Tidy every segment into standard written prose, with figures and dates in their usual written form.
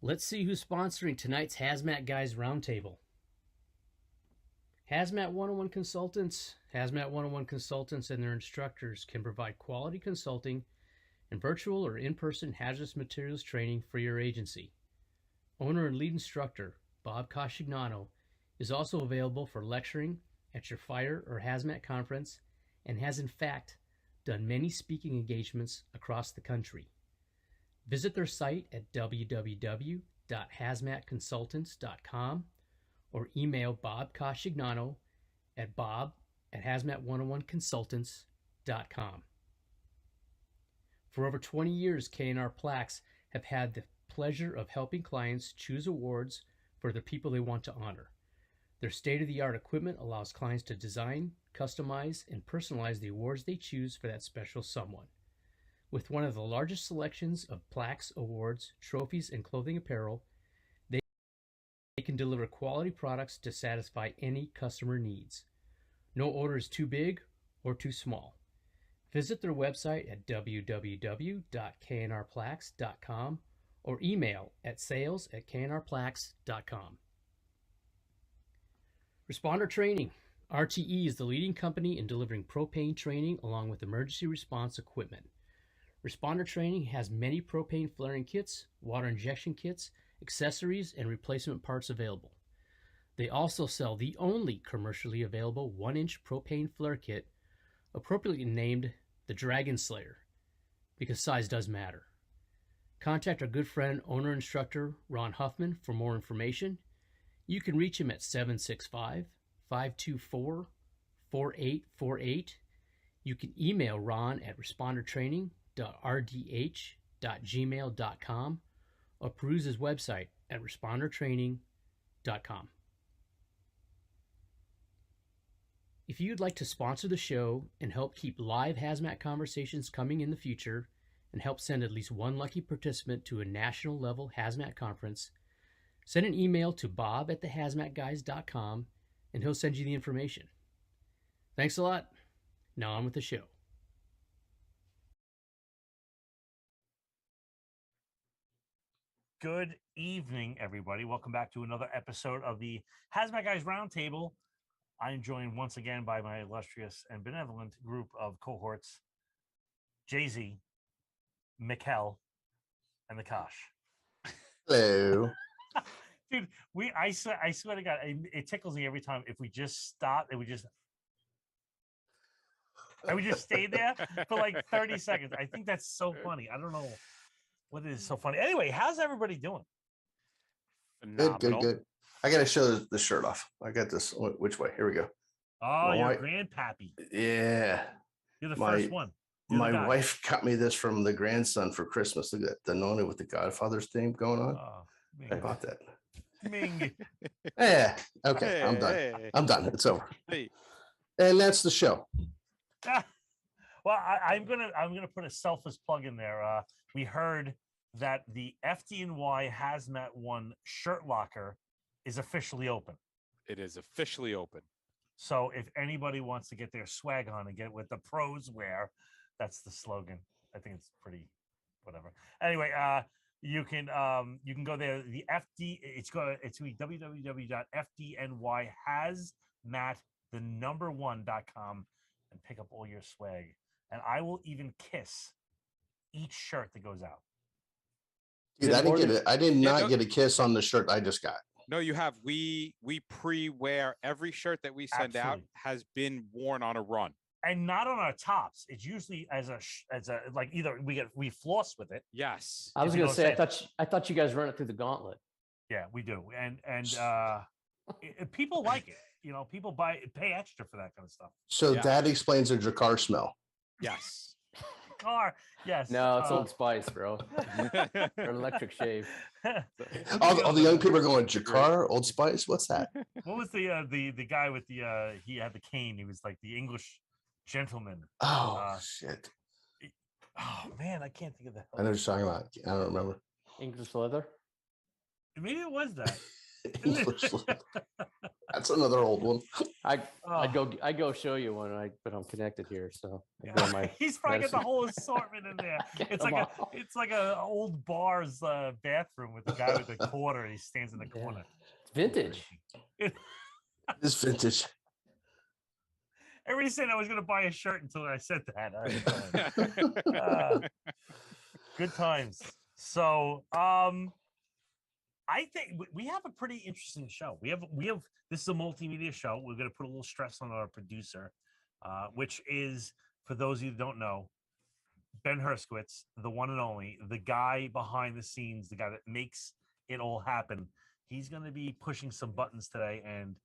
Let's see who's sponsoring tonight's Hazmat Guys Roundtable. Hazmat 101 Consultants. Hazmat 101 Consultants and their instructors can provide quality consulting and virtual or in-person hazardous materials training for your agency. Owner and lead instructor Bob Cascignano is also available for lecturing at your fire or hazmat conference and has in fact done many speaking engagements across the country. Visit their site at www.hazmatconsultants.com or email Bob Cascignano at bob@hazmat101consultants.com. For over 20 years, K&R Plaques have had the pleasure of helping clients choose awards for the people they want to honor. Their state-of-the-art equipment allows clients to design, customize, and personalize the awards they choose for that special someone. With one of the largest selections of plaques, awards, trophies, and clothing apparel, they can deliver quality products to satisfy any customer needs. No order is too big or too small. Visit their website at www.knrplaques.com or email at sales@knrplaques.com. Responder Training. RTE is the leading company in delivering propane training along with emergency response equipment. Responder Training has many propane flaring kits, water injection kits, accessories, and replacement parts available. They also sell the only commercially available 1-inch propane flare kit, appropriately named the Dragon Slayer, because size does matter. Contact our good friend, owner instructor Ron Huffman for more information. You can reach him at 765-524-4848. You can email Ron at respondertraining.rdh.gmail.com or peruse his website at respondertraining.com. If you'd like to sponsor the show and help keep live hazmat conversations coming in the future and help send at least one lucky participant to a national level hazmat conference, send an email to bob@thehazmatguys.com and he'll send you the information. Thanks a lot. Now on with the show. Good evening, everybody. Welcome back to another episode of the Hazmat Guys Roundtable. I am joined once again by my illustrious and benevolent group of cohorts, Jay-Z, Mikkel, and the Kosh. Hello. Dude, I swear to God, it tickles me every time if we just stop and we just stay there for like 30 seconds. I think that's so funny. I don't know what is so funny. Anyway, how's everybody doing? Phenomenal. Good. I got to show the shirt off. I got this. Which way? Here we go. Oh, you're a grandpappy. Yeah. You're the first one. My wife got me this from the grandson for Christmas. Look at that. The Nona with the Godfather's theme going on. Oh, I bought that. Ming. Yeah. Okay. I'm done. I'm done. It's over. Hey. And that's the show. Well, I'm gonna put a selfless plug in there. We heard that the FDNY Hazmat One shirt locker is officially open. It is officially open. So if anybody wants to get their swag on and get what the pros wear, that's the slogan. I think it's pretty whatever. Anyway, you can go there. The FD it's www.fdnyhazmat1.com and pick up all your swag. And I will even kiss each shirt that goes out. Dude, I didn't get it. I did not get a kiss on the shirt I just got. No, you have. We pre-wear every shirt that we send out has been worn on a run, and not on our tops. It's usually as a like either we floss with it. Yes, I was going to say I thought you guys run it through the gauntlet. Yeah, we do, and people like it. You know, people pay extra for that kind of stuff. So that explains the Drakkar smell. Yes. Car, yes. No, it's Old Spice, bro. Or electric shave. all the young people are going, Drakkar, Old Spice. What's that? What was the guy with the he had the cane? He was like the English gentleman. Oh shit. Oh man, I can't think of that. I know what you're talking about. I don't remember. English leather. Maybe it was that. That's another old one. I go show you one, but I'm connected here, so I grab my he's probably got the medicine. whole assortment in there. Get It's them like all. it's like a old bar's bathroom with the guy with the quarter. And he stands in the Yeah. corner. It's vintage. This vintage. Everybody said I was going to buy a shirt until I said that. All right, good times. So, I think we have a pretty interesting show. We have this is a multimedia show. We're going to put a little stress on our producer, which is, for those of you who don't know, Ben Herskowitz, the one and only, the guy behind the scenes, the guy that makes it all happen. He's going to be pushing some buttons today and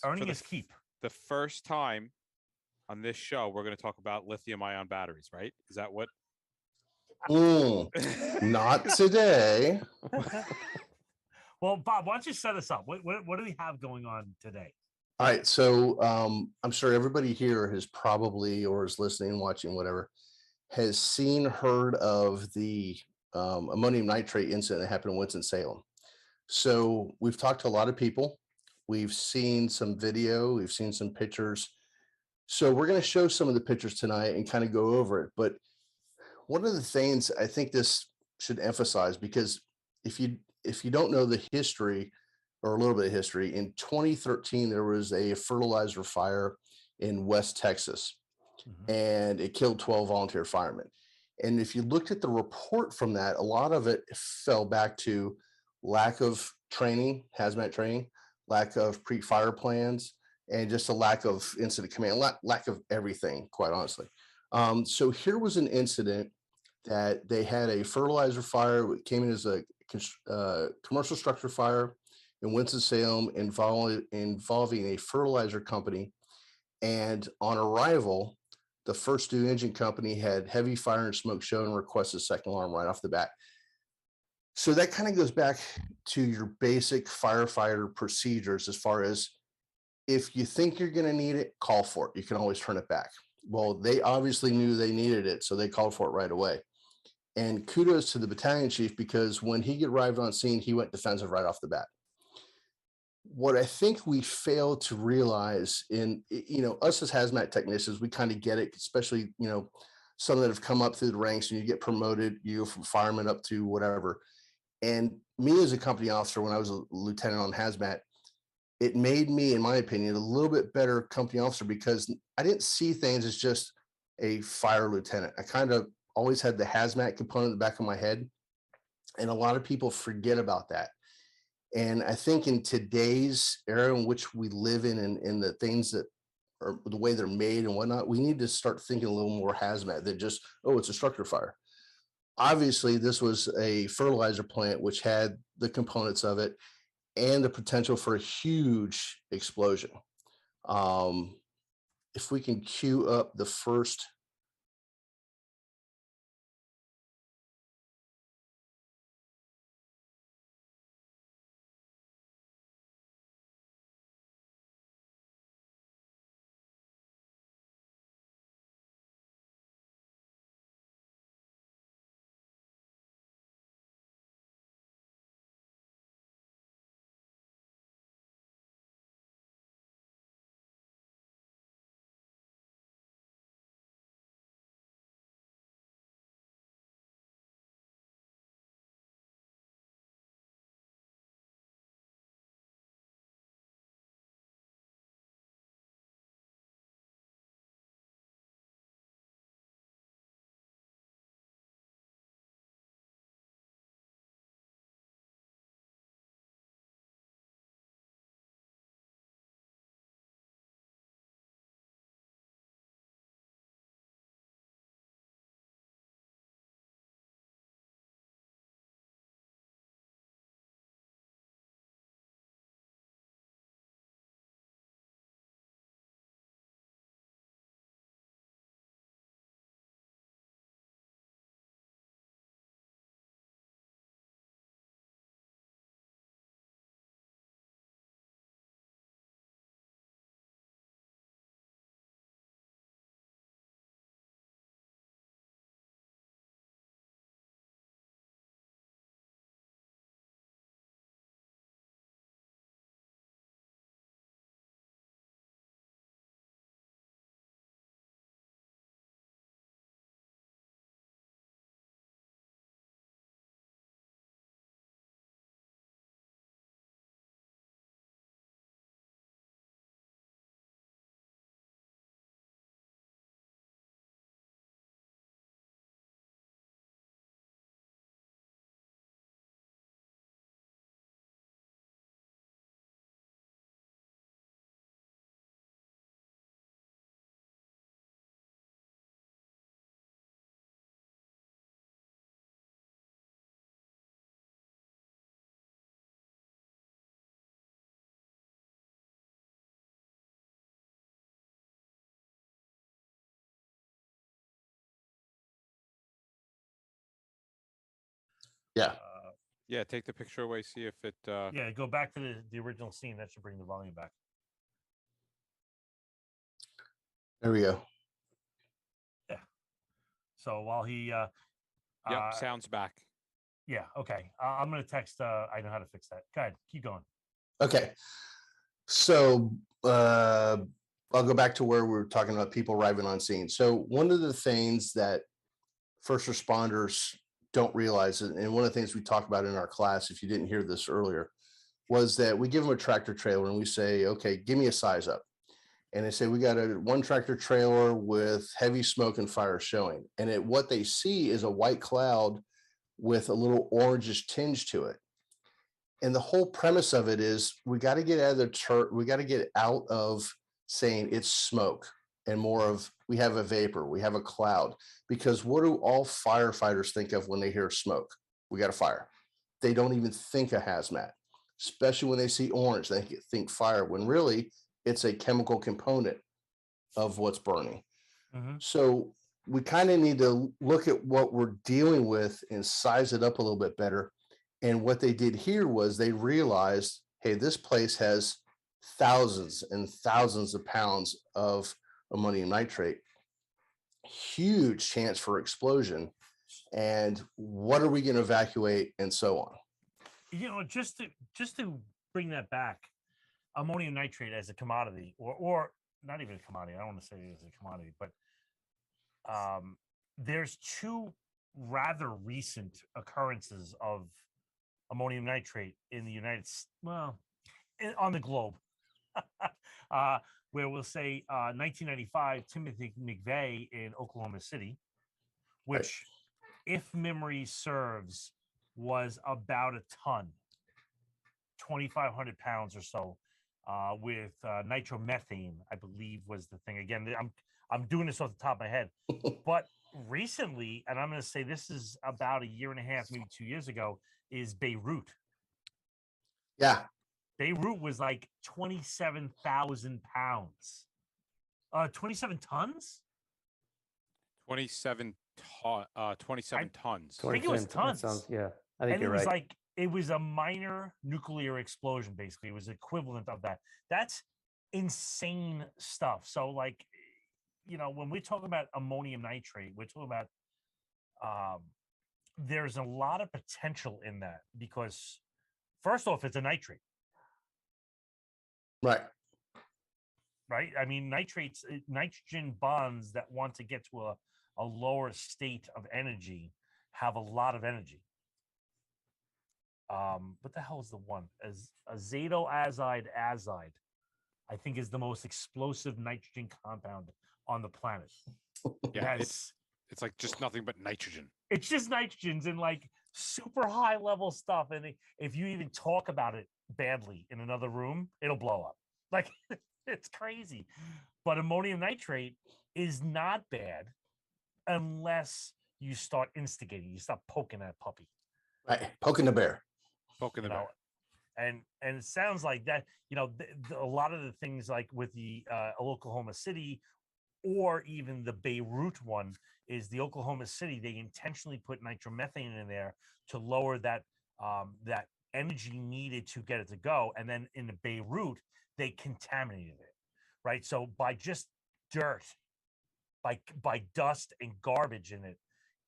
earning his keep. The first time on this show, we're going to talk about lithium-ion batteries, right? Is that what? Not today. Well, Bob, why don't you set us up? What do we have going on today? All right. So I'm sure everybody here has probably, or is listening, watching, whatever, has seen, heard of the ammonium nitrate incident that happened in Winston-Salem. So we've talked to a lot of people. We've seen some video. We've seen some pictures. So we're going to show some of the pictures tonight and kind of go over it. But one of the things I think this should emphasize, because if you don't know the history or a little bit of history, in 2013, there was a fertilizer fire in West Texas, and it killed 12 volunteer firemen. And if you looked at the report from that, a lot of it fell back to lack of training, hazmat training, lack of pre-fire plans, and just a lack of incident command, lack of everything, quite honestly. So here was an incident that they had a fertilizer fire. It came in as a commercial structure fire in Winston-Salem involving a fertilizer company. And on arrival, the first due engine company had heavy fire and smoke shown and requested a second alarm right off the bat. So that kind of goes back to your basic firefighter procedures, as far as if you think you're going to need it, call for it. You can always turn it back. Well, they obviously knew they needed it, so they called for it right away. And kudos to the battalion chief, because when he arrived on scene, he went defensive right off the bat. What I think we fail to realize in, us as hazmat technicians, we kind of get it, especially, some that have come up through the ranks and you get promoted, you go from fireman up to whatever. And me as a company officer, when I was a lieutenant on hazmat, it made me, in my opinion, a little bit better company officer, because I didn't see things as just a fire lieutenant. I kind of always had the hazmat component in the back of my head. And a lot of people forget about that. And I think in today's era in which we live in, and the things that are the way they're made and whatnot, we need to start thinking a little more hazmat than just, oh, it's a structure fire. Obviously, this was a fertilizer plant, which had the components of it and the potential for a huge explosion. If we can cue up the first Yeah. Yeah, take the picture away. See if it. Yeah, go back to the original scene. That should bring the volume back. There we go. Yeah. So while he. Yep, sounds back. Yeah. Okay. I'm gonna text. I know how to fix that. Go ahead. Keep going. Okay. So I'll go back to where we were talking about people arriving on scene. So one of the things that first responders don't realize, and one of the things we talk about in our class, if you didn't hear this earlier, was that we give them a tractor trailer and we say, okay, give me a size up. And they say, we got one tractor trailer with heavy smoke and fire showing. And what they see is a white cloud with a little orangish tinge to it. And the whole premise of it is we got to get out of we got to get out of saying it's smoke and more of we have a vapor, we have a cloud. Because what do all firefighters think of when they hear smoke? We got a fire. They don't even think of hazmat, especially when they see orange. They think fire, when really it's a chemical component of what's burning. Mm-hmm. So we kind of need to look at what we're dealing with and size it up a little bit better. And what they did here was they realized, hey, this place has thousands and thousands of pounds of ammonium nitrate, huge chance for explosion. And what are we going to evacuate and so on? You know, just to bring that back, ammonium nitrate as a commodity, or not even a commodity. I don't want to say it as a commodity, but there's two rather recent occurrences of ammonium nitrate in the United States, well, on the globe, where we'll say 1995, Timothy McVeigh in Oklahoma City, which, if memory serves, was about a ton, 2,500 pounds or so, with nitromethane, I believe was the thing. Again, I'm doing this off the top of my head, but recently, and I'm going to say this is about a year and a half, maybe 2 years ago, is Beirut. Yeah. Beirut was like 27,000 pounds. 27 tons? 27 tons. I think it was tons. Sounds, yeah, I think and you're it was right. like, it was a minor nuclear explosion, basically. It was equivalent of that. That's insane stuff. So, like, you know, when we're talking about ammonium nitrate, we're talking about there's a lot of potential in that because, first off, it's a nitrate. Right. Right. I mean, nitrogen bonds that want to get to a lower state of energy have a lot of energy. What the hell is the one? As azide, I think, is the most explosive nitrogen compound on the planet. Yeah, it's like just nothing but nitrogen. It's just nitrogens and like super high level stuff. And if you even talk about it badly in another room, it'll blow up. Like, it's crazy. But ammonium nitrate is not bad unless you start instigating. You start poking that puppy. Right. Poking the bear. Poking the bear. And it sounds like that, you know, a lot of the things like with the Oklahoma City or even the Beirut one is the Oklahoma City. They intentionally put nitromethane in there to lower that that energy needed to get it to go. And then in the Beirut, they contaminated it, right? So by just dirt, by dust and garbage in it,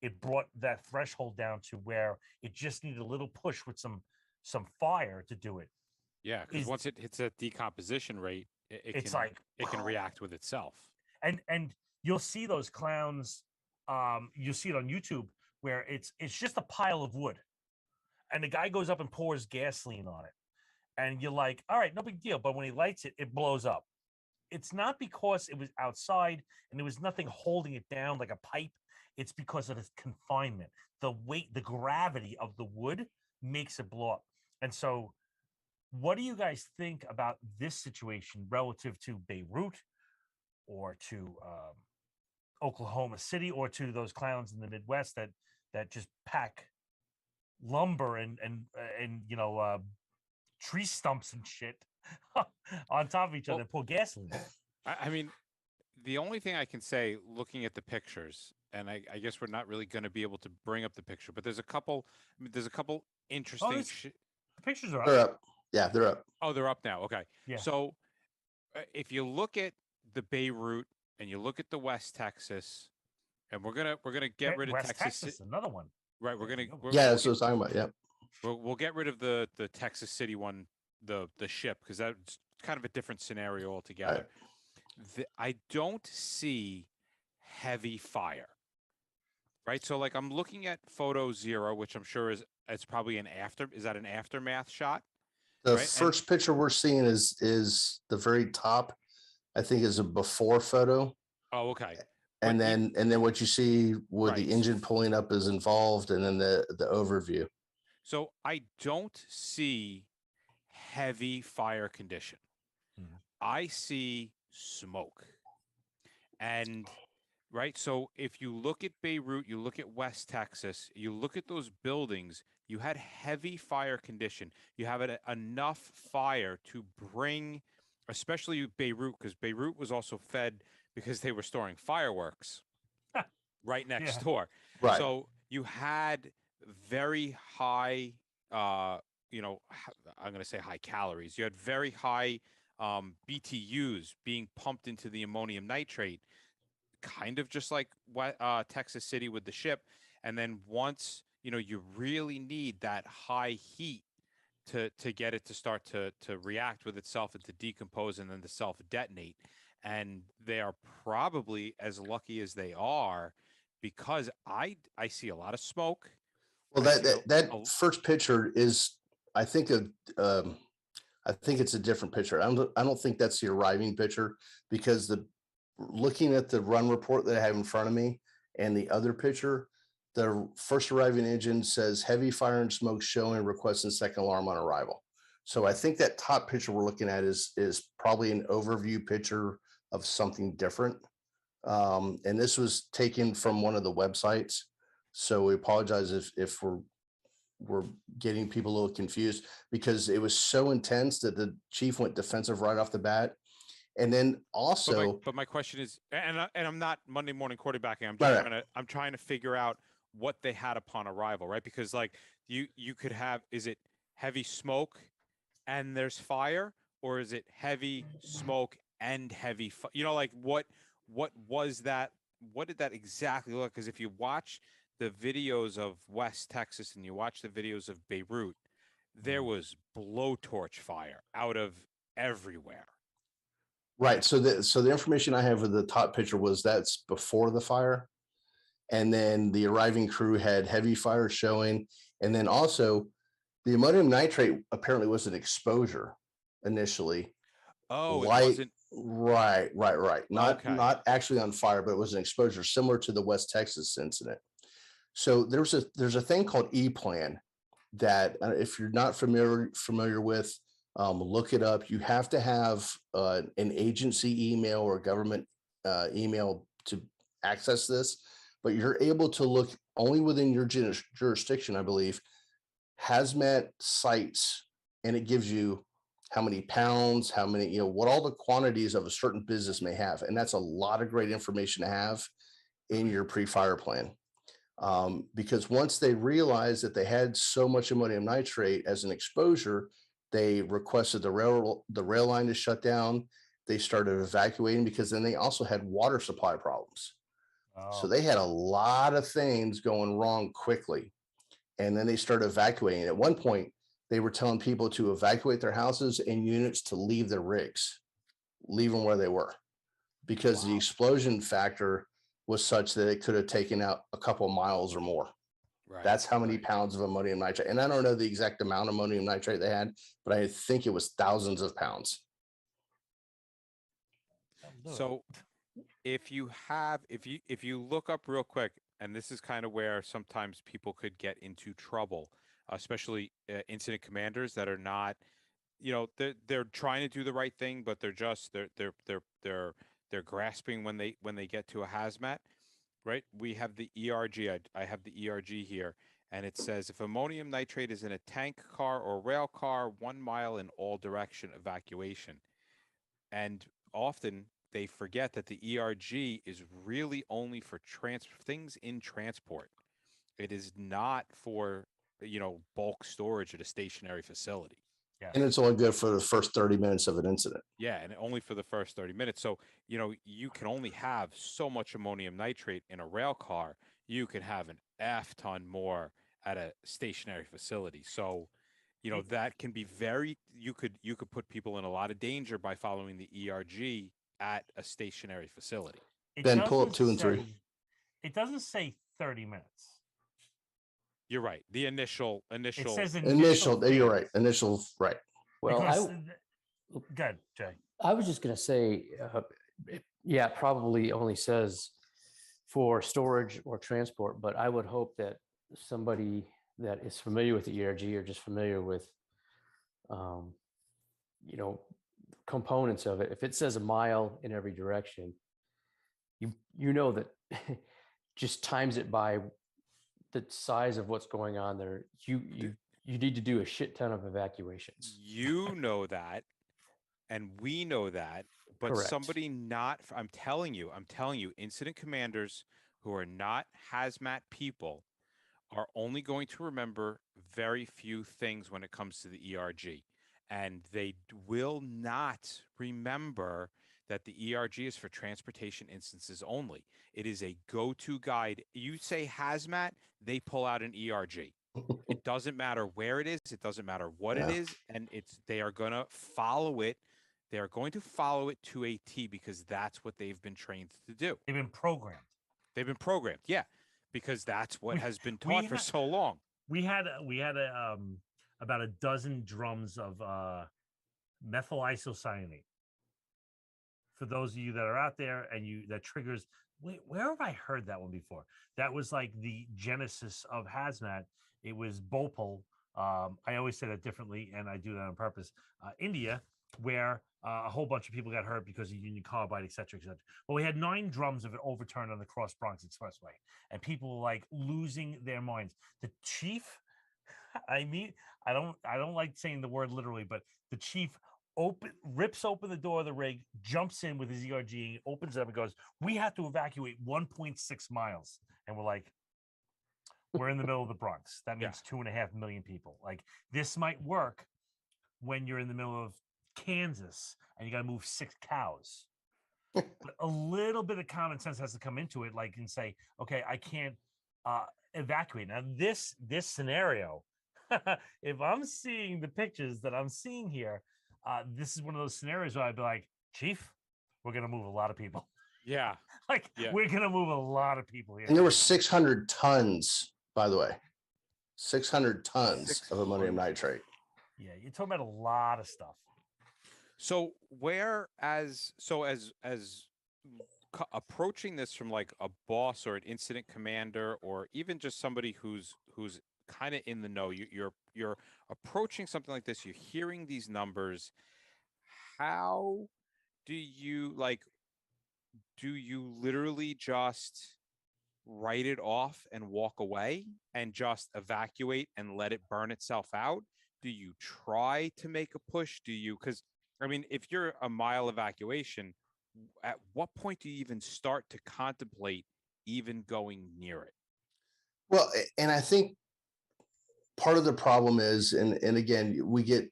it brought that threshold down to where it just needed a little push with some fire to do it. Yeah, because once it hits that decomposition rate, it can react with itself. And you'll see those clowns. You'll see it on YouTube where it's just a pile of wood, and the guy goes up and pours gasoline on it, and you're like, all right, no big deal. But when he lights it, it blows up. It's not because it was outside and there was nothing holding it down like a pipe. It's because of its confinement. The weight, the gravity of the wood makes it blow up. And so, what do you guys think about this situation relative to Beirut or to Oklahoma City or to those clowns in the Midwest that just pack lumber and you know, tree stumps and shit on top of each other and pour gasoline? I mean, the only thing I can say, looking at the pictures, and I guess we're not really going to be able to bring up the picture, but there's a couple. There's a couple interesting. The pictures are They're up. up. Yeah, they're up. Oh, they're up now. Okay. Yeah. So if you look at the Beirut and you look at the West Texas, and we're gonna get rid of West Texas. another one. Right. Yeah, that's what I was talking about. Yeah. We'll get rid of the Texas City one, the ship, because that's kind of a different scenario altogether. Right. I don't see heavy fire. Right. So like I'm looking at photo 0, which I'm sure it's probably is that an aftermath shot? The first picture we're seeing is the very top, I think, is a before photo. Oh, okay. And then what you see with the engine pulling up is involved, and then the overview. So I don't see heavy fire condition. I see smoke. And right, so if you look at Beirut, you look at West Texas, you look at those buildings, you had heavy fire condition. You have enough fire to bring, especially Beirut, because Beirut was also fed because they were storing fireworks right next door. Right. So you had very high, I'm going to say high calories. You had very high BTUs being pumped into the ammonium nitrate, kind of just like Texas City with the ship. And then once, you really need that high heat to get it to start to react with itself and to decompose and then to self detonate. And they are probably as lucky as they are, because I see a lot of smoke. Well, that first picture is, I think, I think it's a different picture. I don't think that's the arriving picture, because looking at the run report that I have in front of me and the other picture, the first arriving engine says heavy fire and smoke showing, requesting second alarm on arrival. So I think that top picture we're looking at is probably an overview picture of something different. And this was taken from one of the websites. So we apologize if we're getting people a little confused, because it was so intense that the chief went defensive right off the bat. And then also, but my question is, and I'm not Monday morning quarterbacking. I'm just I'm trying to figure out what they had upon arrival, right? Because like you could have, is it heavy smoke and there's fire, or is it heavy smoke and heavy like what was that? What did that exactly look? Because if you watch the videos of West Texas and you watch the videos of Beirut, there was blowtorch fire out of everywhere. Right. So the information I have with the top picture was that's before the fire. And then the arriving crew had heavy fire showing. And then also the ammonium nitrate apparently was an exposure initially. Oh, it wasn't. Right. Not actually on fire, but it was an exposure similar to the West Texas incident. So there's a thing called E-plan that if you're not familiar with, look it up. You have to have an agency email or government email to access this, but you're able to look only within your jurisdiction, I believe, hazmat sites, and it gives you how many pounds, how many, what all the quantities of a certain business may have. And that's a lot of great information to have in your pre-fire plan. Because once they realized that they had so much ammonium nitrate as an exposure, they requested the rail line to shut down. They started evacuating, because then they also had water supply problems. So they had a lot of things going wrong quickly. And then they started evacuating. At one point, they were telling people to evacuate their houses and units to leave their rigs, leave them where they were, because the explosion factor was such that it could have taken out a couple of miles or more. Right. That's how many pounds of ammonium nitrate. And I don't know the exact amount of ammonium nitrate they had, but I think it was thousands of pounds. So if you look up real quick, and this is kind of where sometimes people could get into trouble, especially incident commanders that are not, they're trying to do the right thing, but they're grasping when they get to a hazmat, right? We have the ERG. I have the ERG here, and it says if ammonium nitrate is in a tank car or rail car, 1 mile in all direction evacuation. And often they forget that the ERG is really only for things in transport. It is not for, bulk storage at a stationary facility. Yes. And it's only good for the first 30 minutes of an incident. Yeah, and only for the first 30 minutes. So, you can only have so much ammonium nitrate in a rail car. You can have an F ton more at a stationary facility. So, that can be you could put people in a lot of danger by following the ERG at a stationary facility. Ben, pull up 2 and 3. It doesn't say 30 minutes. You're right. The initial. It says Initial. You're right. Initial. Right. Well, good, Jay. I was just going to say, yeah, it probably only says for storage or transport, but I would hope that somebody that is familiar with the ERG or just familiar with, components of it, if it says a mile in every direction, you know that just times it by the size of what's going on there. You need to do a shit ton of evacuations. You know that, and we know that, but Correct. somebody I'm telling you, incident commanders who are not hazmat people are only going to remember very few things when it comes to the ERG. And they will not remember that the ERG is for transportation instances only. It is a go-to guide. You say hazmat, they pull out an ERG. It doesn't matter where it is. It doesn't matter what it is. And they are going to follow it. They are going to follow it to a T because that's what they've been trained to do. They've been programmed. Yeah, because that's what has been taught for so long. We had about a dozen drums of methyl isocyanate. For those of you that are out there and that triggers, where have I heard that one before? That was like the genesis of hazmat. It was Bhopal. I always say that differently, and I do that on purpose. India, where a whole bunch of people got hurt because of Union Carbide, et cetera, et cetera. Well, we had 9 drums of it overturned on the Cross Bronx Expressway, and people were like losing their minds. The chief, I don't like saying the word literally, but the chief rips open the door of the rig, jumps in with his ERG, opens it up and goes, "We have to evacuate 1.6 miles." And we're like, we're in the middle of the Bronx. That means 2.5 million people. Like, this might work when you're in the middle of Kansas and you got to move 6 cows. But a little bit of common sense has to come into it, like, and say, okay, I can't evacuate. Now, this scenario, if I'm seeing the pictures that I'm seeing here, this is one of those scenarios where I'd be like, Chief, we're going to move a lot of people. Yeah. We're going to move a lot of people here. And there were 600 tons, by the way, 600 tons of ammonium nitrate. Yeah, you're talking about a lot of stuff. So approaching this from like a boss or an incident commander, or even just somebody who's kind of in the know, you're approaching something like this, you're hearing these numbers. How do you literally just write it off and walk away and just evacuate and let it burn itself out? Do you try to make a push? Because I mean, if you're a mile evacuation, at what point do you even start to contemplate even going near it? Well, and I think part of the problem is, and again, we get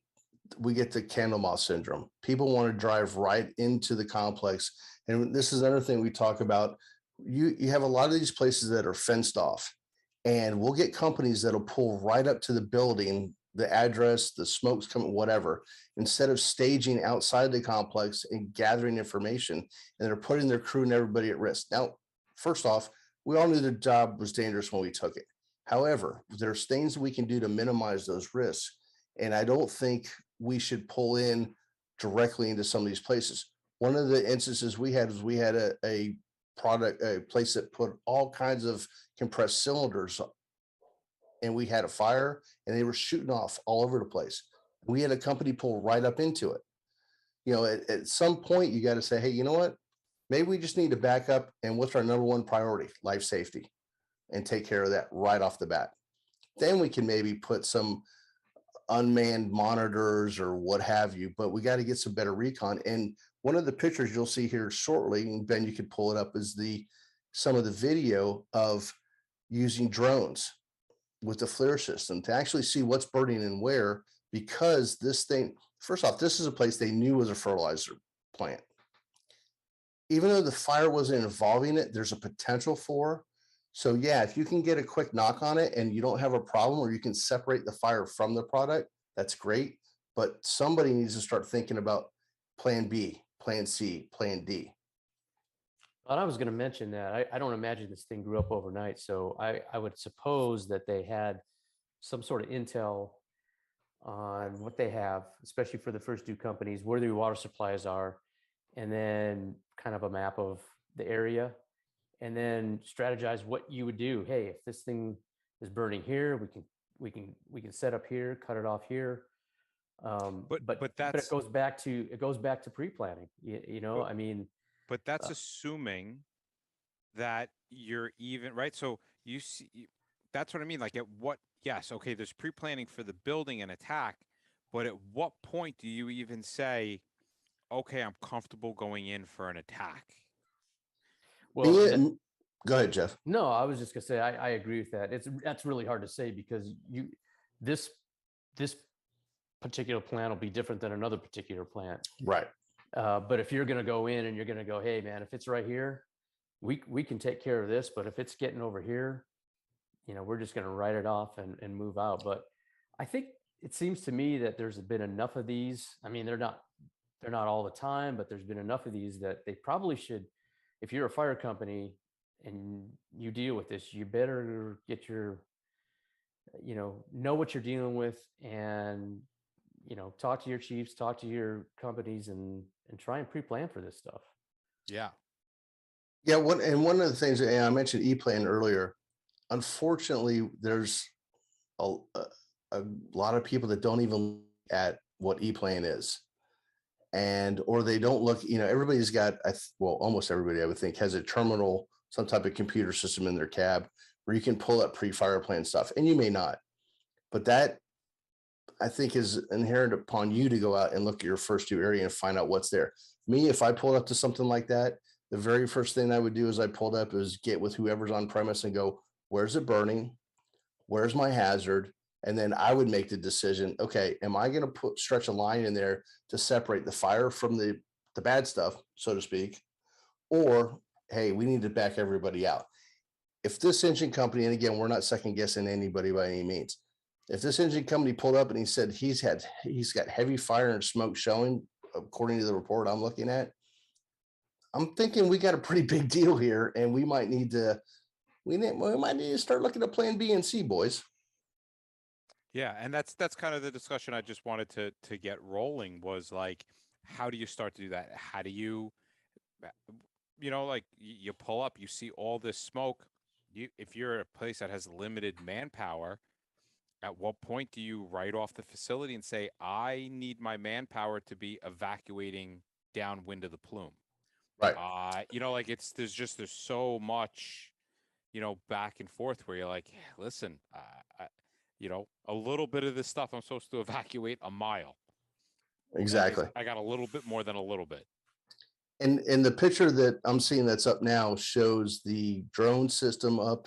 the Candlemoth syndrome. People want to drive right into the complex. And this is another thing we talk about. You have a lot of these places that are fenced off, and we'll get companies that'll pull right up to the building, the address, the smoke's coming, whatever, instead of staging outside the complex and gathering information, and they're putting their crew and everybody at risk. Now, first off, we all knew the job was dangerous when we took it. However, there's things we can do to minimize those risks. And I don't think we should pull in directly into some of these places. One of the instances we had was we had a place that put all kinds of compressed cylinders, and we had a fire and they were shooting off all over the place. We had a company pull right up into it. At some point you got to say, hey, you know what? Maybe we just need to back up, and what's our number one priority? Life safety, and take care of that right off the bat. Then we can maybe put some unmanned monitors or what have you, but we got to get some better recon. And One of the pictures you'll see here shortly, and Ben, you could pull it up, is some of the video of using drones with the FLIR system to actually see what's burning and where, because this thing, first off, this is a place they knew was a fertilizer plant. Even though the fire wasn't involving it, there's a potential for. So yeah, if you can get a quick knock on it and you don't have a problem, or you can separate the fire from the product, that's great. But somebody needs to start thinking about plan B, plan C, plan D. Well, I was going to mention that I don't imagine this thing grew up overnight. So I would suppose that they had some sort of intel on what they have, especially for the first two companies, where their water supplies are, and then kind of a map of the area, and then strategize what you would do. Hey, if this thing is burning here, we can set up here, cut it off here. But it goes back to pre-planning. You know, I mean, but that's assuming that you're even, right? So you see, that's what I mean. Like at what, yes, okay, there's pre-planning for the building and attack, but at what point do you even say, okay, I'm comfortable going in for an attack? Well, go ahead, Jeff. No, I was just gonna say I agree with that. That's really hard to say because this particular plant will be different than another particular plant. Right. But if you're gonna go in and you're gonna go, hey man, if it's right here, we can take care of this. But if it's getting over here, you know, we're just gonna write it off and move out. But I think it seems to me that there's been enough of these. I mean, they're not all the time, but there's been enough of these that they probably should. If you're a fire company and you deal with this, you better get your, know what you're dealing with, and talk to your chiefs, talk to your companies, and try and pre-plan for this stuff. Yeah. One of the things, and I mentioned e-plan earlier, unfortunately, there's a lot of people that don't even look at what e-plan is. Or they don't look, everybody's got, almost everybody, I would think, has a terminal, some type of computer system in their cab where you can pull up pre-fire plan stuff, and you may not, but that, I think, is inherent upon you to go out and look at your first two area and find out what's there. Me, if I pulled up to something like that, the very first thing I would do as I pulled up is get with whoever's on premise and go, where's it burning? Where's my hazard? And then I would make the decision, okay, am I going to stretch a line in there to separate the fire from the bad stuff, so to speak? Or, hey, we need to back everybody out. If this engine company, and again, we're not second guessing anybody by any means, if this engine company pulled up and he said he's got heavy fire and smoke showing, according to the report I'm looking at, I'm thinking we got a pretty big deal here, and we might need to start looking at plan B and C, boys. Yeah, and that's kind of the discussion I just wanted to get rolling, was like, how do you start to do that? How do you, like you pull up, you see all this smoke. If you're at a place that has limited manpower, at what point do you write off the facility and say, I need my manpower to be evacuating downwind of the plume? Right. There's so much, back and forth where you're like, listen, a little bit of this stuff I'm supposed to evacuate a mile. Exactly. I got a little bit more than a little bit. And the picture that I'm seeing that's up now shows the drone system up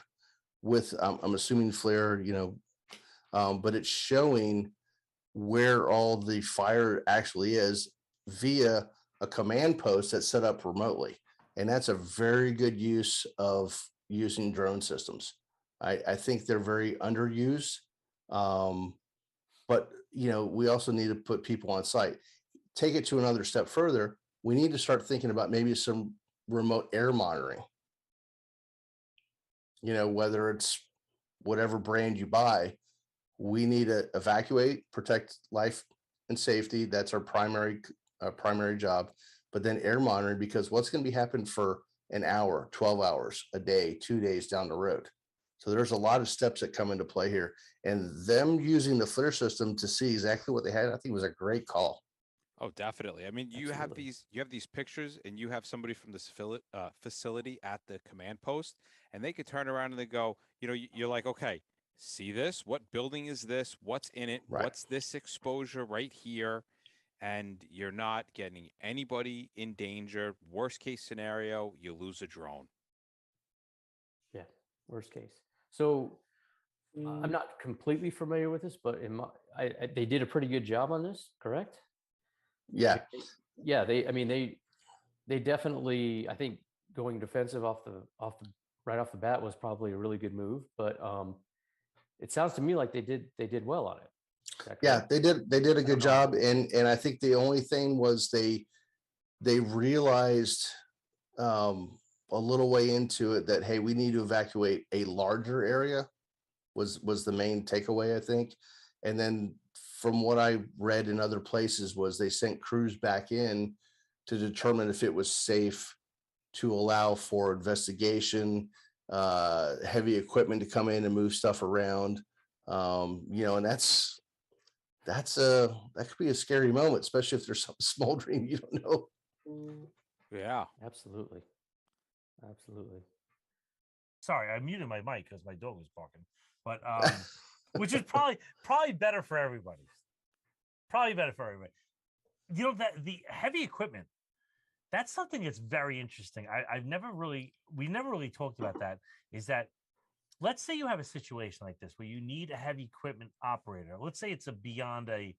with, I'm assuming FLIR, but it's showing where all the fire actually is via a command post that's set up remotely. And that's a very good use of using drone systems. I think they're very underused. But we also need to put people on site. Take it to another step further. We need to start thinking about maybe some remote air monitoring. Whether it's whatever brand you buy, we need to evacuate, protect life and safety. That's our primary job. But then air monitoring, because what's going to be happening for an hour, 12 hours, a day, 2 days down the road. So there's a lot of steps that come into play here, and them using the FLIR system to see exactly what they had, I think was a great call. Oh, definitely. I mean, you have these pictures, and you have somebody from this facility at the command post, and they could turn around and they go, you're like, okay, see this? What building is this? What's in it? Right. What's this exposure right here? and you're not getting anybody in danger. Worst case scenario, you lose a drone. Yeah, worst case. So I'm not completely familiar with this, but they did a pretty good job on this, correct? Yeah. Yeah, they definitely, I think going defensive right off the bat was probably a really good move, but it sounds to me like they did well on it. Yeah, they did a good job. know. And I think the only thing was they realized a little way into it that, hey, we need to evacuate a larger area was the main takeaway, I think. And then from what I read in other places was they sent crews back in to determine if it was safe to allow for investigation, heavy equipment to come in and move stuff around. And that could be a scary moment, especially if there's something smoldering you don't know. Yeah. Absolutely. Sorry, I muted my mic because my dog was barking. But which is probably better for everybody. Probably better for everybody. That the heavy equipment, that's something that's very interesting. We never really talked about that. Is that, let's say you have a situation like this where you need a heavy equipment operator. Let's say it's beyond a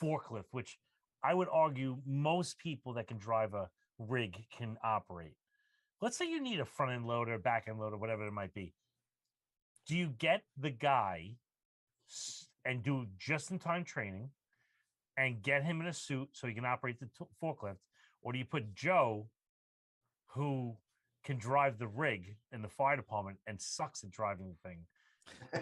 forklift, which I would argue most people that can drive a rig can operate. Let's say you need a front end loader, back end loader, whatever it might be. Do you get the guy and do just in time training and get him in a suit so he can operate the forklift? Or do you put Joe, who can drive the rig in the fire department and sucks at driving the thing,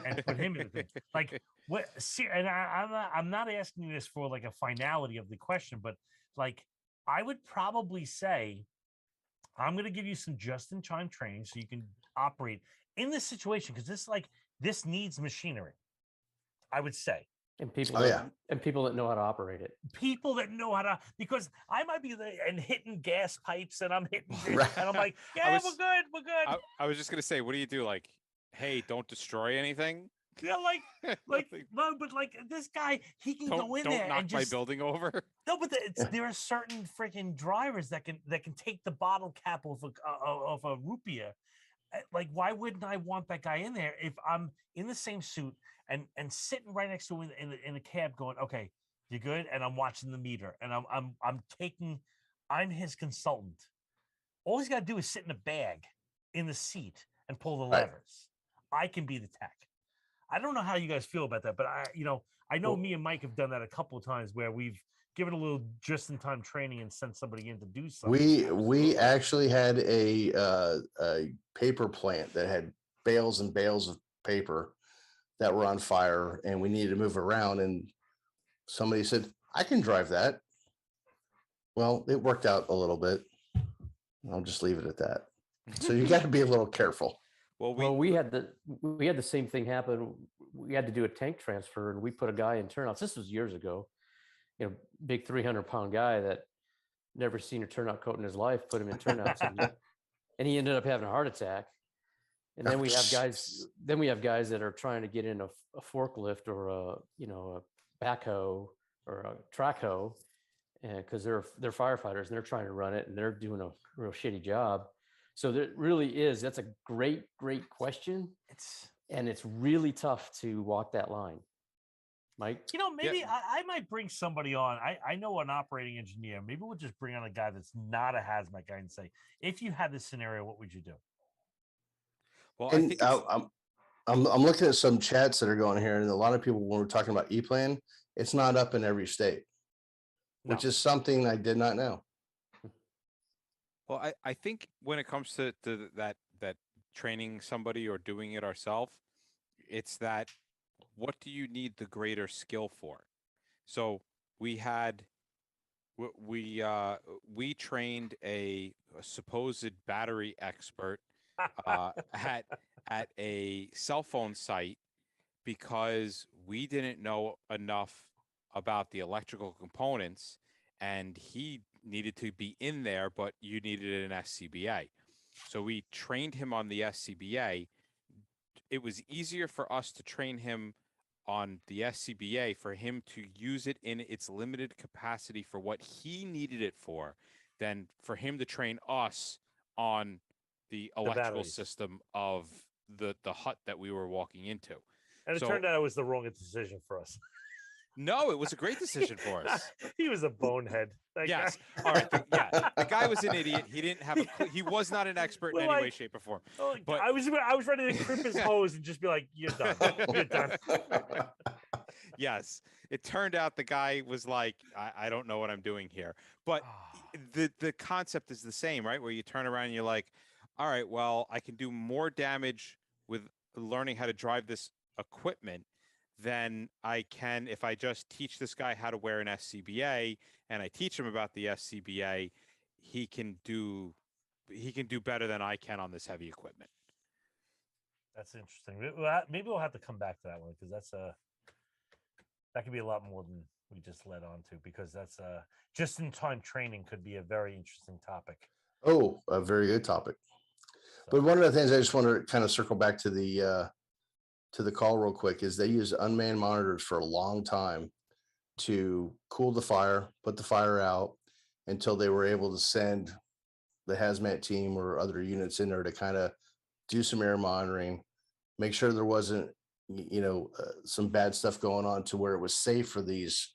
and put him in the thing? Like, what? See, and I'm not asking this for like a finality of the question, but like, I would probably say, I'm going to give you some just-in-time training so you can operate in this situation, because this needs machinery, I would say. And people, and people that know how to operate it. People that know how to, because I might be there and hitting gas pipes, and I'm hitting this, and I'm like, yeah, we're good. I was just gonna say, what do you do? Like, hey, don't destroy anything. Yeah, no, but like this guy, he can go in there knock and just my building over. No, but there are certain freaking drivers that can take the bottle cap of a root beer. Like, why wouldn't I want that guy in there if I'm in the same suit and sitting right next to him in the cab, going, okay, you good? And I'm watching the meter, and I'm his consultant. All he's got to do is sit in a bag in the seat and pull the levers. I can be the tech. I don't know how you guys feel about that, but I know me and Mike have done that a couple of times where we've given a little just-in-time training and sent somebody in to do something. We actually had a paper plant that had bales and bales of paper that were on fire, and we needed to move around. And somebody said, "I can drive that." Well, it worked out a little bit. I'll just leave it at that. So you got to be a little careful. Well, we had the same thing happen. We had to do a tank transfer, and we put a guy in turnouts. This was years ago. Big 300-pound guy that never seen a turnout coat in his life. Put him in turnouts, and he ended up having a heart attack. And then we have guys. Then we have guys that are trying to get in a forklift or a backhoe or a track hoe, because they're firefighters and they're trying to run it, and they're doing a real shitty job. So there really is. That's a great question. It's really tough to walk that line, Mike. Maybe I might bring somebody on. I know an operating engineer. Maybe we'll just bring on a guy that's not a hazmat guy and say, if you had this scenario, what would you do? Well, And I think I'm looking at some chats that are going here, and a lot of people, when we're talking about E-Plan, it's not up in every state, which is something I did not know. Well, I think when it comes to that training somebody or doing it ourselves, it's that, what do you need the greater skill for? So we trained a supposed battery expert at a cell phone site because we didn't know enough about the electrical components, and he needed to be in there, but you needed an SCBA. So we trained him on the SCBA. It was easier for us to train him on the SCBA for him to use it in its limited capacity for what he needed it for than for him to train us on the electrical batteries. system of the hut that we were walking into. And it So- turned out it was the wrong decision for us. No, it was a great decision for us. He was a bonehead. That Yes. guy. All right. The guy was an idiot. He didn't have a clue. He was not an expert in Well, any way, like- shape, or form. Oh, But- I was ready to crip his hose and just be like, "You're done. You're done." Yes. It turned out the guy was like, I don't know what I'm doing here. But the concept is the same, right? Where you turn around and you're like, all right, well, I can do more damage with learning how to drive this equipment than I can if I just teach this guy how to wear an SCBA and I teach him about the SCBA. He can do better than I can on this heavy equipment. That's interesting. Maybe we'll have to come back to that one because that could be a lot more than we just led on to, because that's just in time training could be a very interesting topic. Oh, a very good topic. But one of the things I just want to kind of circle back to the call real quick is they use unmanned monitors for a long time to cool the fire, put the fire out until they were able to send the hazmat team or other units in there to kind of do some air monitoring, make sure there wasn't, some bad stuff going on to where it was safe for these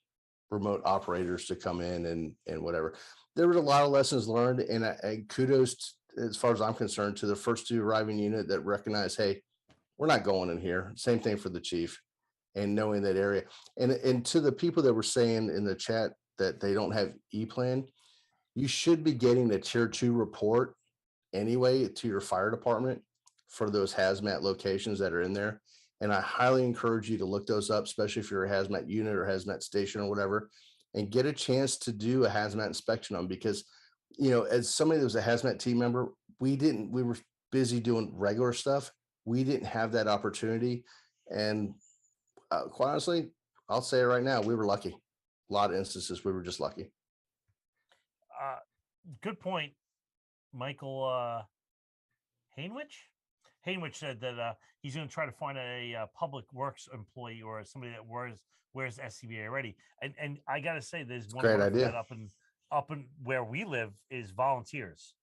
remote operators to come in and whatever. There was a lot of lessons learned, and kudos, as far as I'm concerned, to the first two arriving unit that recognized, hey, we're not going in here. Same thing for the chief, and knowing that area. And to the people that were saying in the chat that they don't have E-plan, you should be getting a tier 2 report anyway to your fire department for those hazmat locations that are in there. And I highly encourage you to look those up, especially if you're a hazmat unit or hazmat station or whatever, and get a chance to do a hazmat inspection on them. Because, as somebody that was a hazmat team member, we were busy doing regular stuff. We didn't have that opportunity. And quite honestly, I'll say it right now, we were lucky. A lot of instances, we were just lucky. Good point, Michael Hainwich said that he's going to try to find a public works employee or somebody that wears SCBA already. And I got to say, there's one Great word for idea. that up in where we live is volunteers.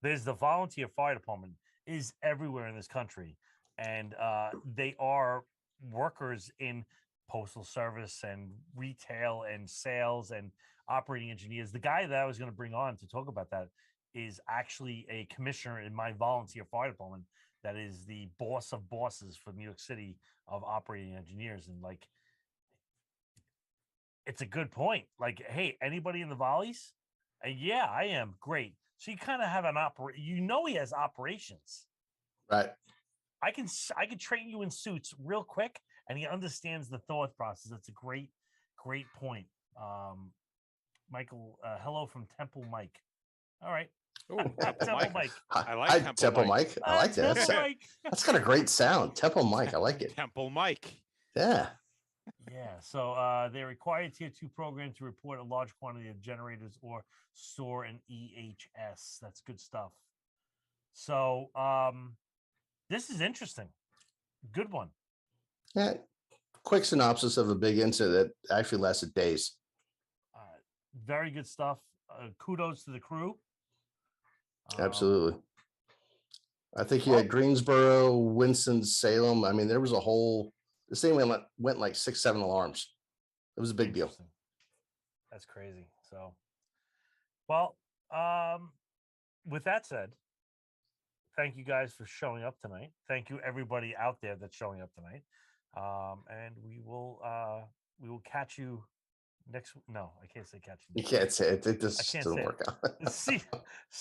There's the volunteer fire department is everywhere in this country, and they are workers in postal service and retail and sales and operating engineers. The guy that I was going to bring on to talk about that is actually a commissioner in my volunteer fire department that is the boss of bosses for New York City of operating engineers. And it's a good point. Like, hey, anybody in the volleys? Yeah, I am. Great. So you kind of have he has operations. Right. I can train you in suits real quick, and he understands the thought process. That's a great point. Michael, hello from Temple Mike. All right. Ooh, Temple Mike. I like Hi, Temple Temple Mike. Mike. I like that. Temple Mike. That's got a great sound. Temple Mike. I like it. Temple Mike. Yeah. Yeah, so they require tier 2 program to report a large quantity of generators or store an EHS. That's good stuff. So this is interesting. Good one. Yeah. Quick synopsis of a big incident that actually lasted days. Very good stuff. Kudos to the crew. Absolutely. I think you had Greensboro, Winston-Salem. I mean, there was this thing went like 6-7 alarms. It was a big deal. That's crazy. So, well, with that said, thank you guys for showing up tonight. Thank you everybody out there that's showing up tonight. And we will catch you next. No, I can't say catch you. You can't say it. It just doesn't work out. See